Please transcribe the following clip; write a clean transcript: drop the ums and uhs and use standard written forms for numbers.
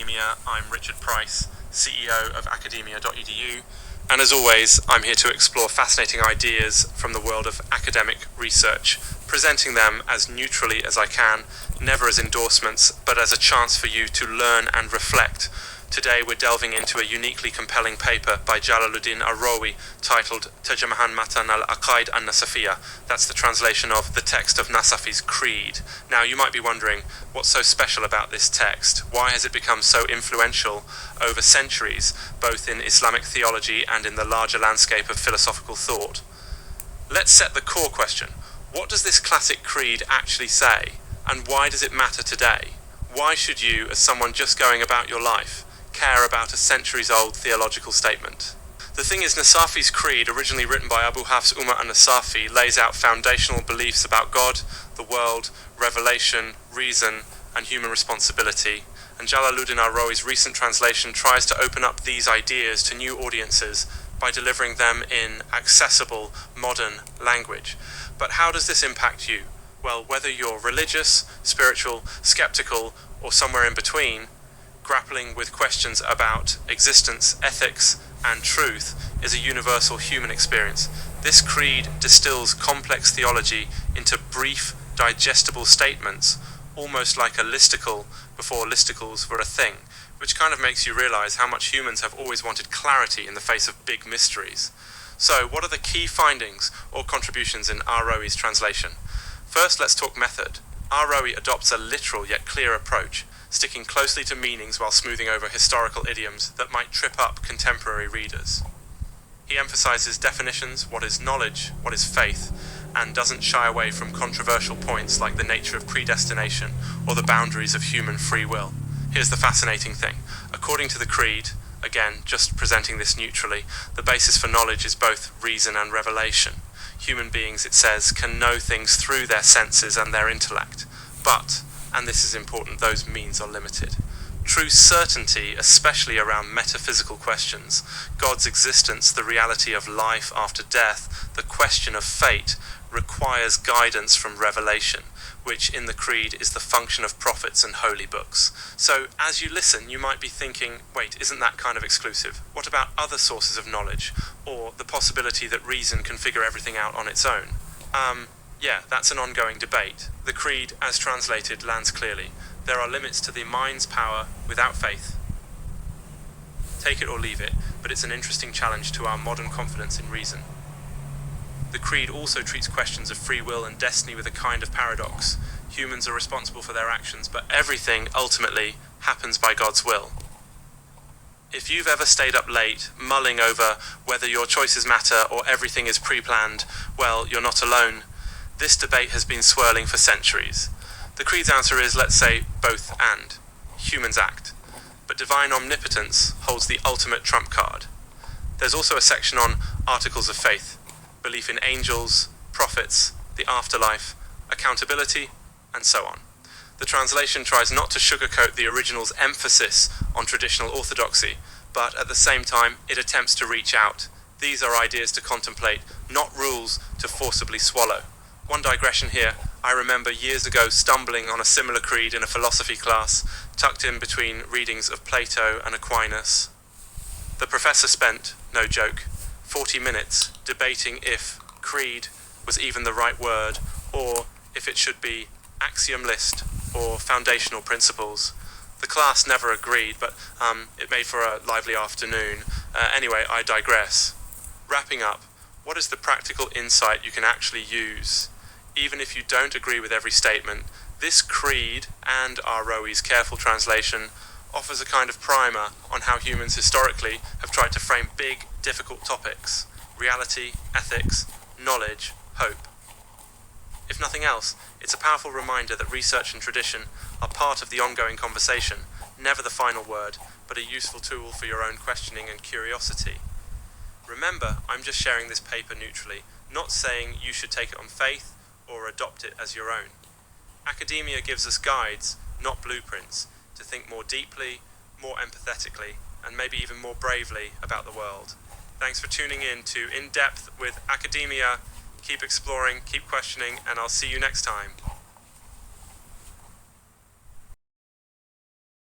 Academia. I'm Richard Price, CEO of academia.edu, and as always, I'm here to explore fascinating ideas from the world of academic research, presenting them as neutrally as I can, never as endorsements, but as a chance for you to learn and reflect. Today we're delving into a uniquely compelling paper by Jalaluddin Arrawi titled Terjemahan Matan al-Aqaid an-Nasafiyyah. That's the translation of the text of Nasafi's Creed. Now you might be wondering, what's so special about this text? Why has it become so influential over centuries, both in Islamic theology and in the larger landscape of philosophical thought? Let's set the core question. What does this classic creed actually say? And why does it matter today? Why should you, as someone just going about your life, care about a centuries-old theological statement? The thing is, Nasafi's Creed, originally written by Abu Hafs Umar an-Nasafi, lays out foundational beliefs about God, the world, revelation, reason, and human responsibility. And Jalaluddin Arrawi's recent translation tries to open up these ideas to new audiences by delivering them in accessible, modern language. But how does this impact you? Well, whether you're religious, spiritual, skeptical, or somewhere in between, grappling with questions about existence, ethics, and truth is a universal human experience. This creed distills complex theology into brief, digestible statements, almost like a listicle before listicles were a thing, which kind of makes you realize how much humans have always wanted clarity in the face of big mysteries. So, what are the key findings or contributions in Arrawi's translation? First, let's talk method. Arrawi adopts a literal yet clear approach, sticking closely to meanings while smoothing over historical idioms that might trip up contemporary readers. He emphasizes definitions, what is knowledge, what is faith, and doesn't shy away from controversial points like the nature of predestination or the boundaries of human free will. Here's the fascinating thing. According to the Creed, again, just presenting this neutrally, the basis for knowledge is both reason and revelation. Human beings, it says, can know things through their senses and their intellect, but, and this is important, those means are limited. True certainty, especially around metaphysical questions, God's existence, the reality of life after death, the question of fate, requires guidance from revelation, which in the Creed is the function of prophets and holy books. So as you listen, you might be thinking, wait, isn't that kind of exclusive? What about other sources of knowledge, or the possibility that reason can figure everything out on its own? Yeah, that's an ongoing debate. The Creed, as translated, lands clearly. There are limits to the mind's power without faith. Take it or leave it, but it's an interesting challenge to our modern confidence in reason. The Creed also treats questions of free will and destiny with a kind of paradox. Humans are responsible for their actions, but everything, ultimately, happens by God's will. If you've ever stayed up late, mulling over whether your choices matter or everything is pre-planned, well, you're not alone. This debate has been swirling for centuries. The Creed's answer is, let's say, both and. Humans act. But divine omnipotence holds the ultimate trump card. There's also a section on articles of faith, belief in angels, prophets, the afterlife, accountability, and so on. The translation tries not to sugarcoat the original's emphasis on traditional orthodoxy, but at the same time, it attempts to reach out. These are ideas to contemplate, not rules to forcibly swallow. One digression here. I remember years ago stumbling on a similar creed in a philosophy class, tucked in between readings of Plato and Aquinas. The professor spent, no joke, 40 minutes debating if creed was even the right word, or if it should be axiom list or foundational principles. The class never agreed, but it made for a lively afternoon. Anyway, I digress. Wrapping up, what is the practical insight you can actually use? Even if you don't agree with every statement, this creed and Arrawi's careful translation offers a kind of primer on how humans historically have tried to frame big, difficult topics: reality, ethics, knowledge, hope. If nothing else, it's a powerful reminder that research and tradition are part of the ongoing conversation, never the final word, but a useful tool for your own questioning and curiosity. Remember, I'm just sharing this paper neutrally, not saying you should take it on faith or adopt it as your own. Academia gives us guides, not blueprints, to think more deeply, more empathetically, and maybe even more bravely about the world. Thanks for tuning in to In Depth with Academia. Keep exploring, keep questioning, and I'll see you next time.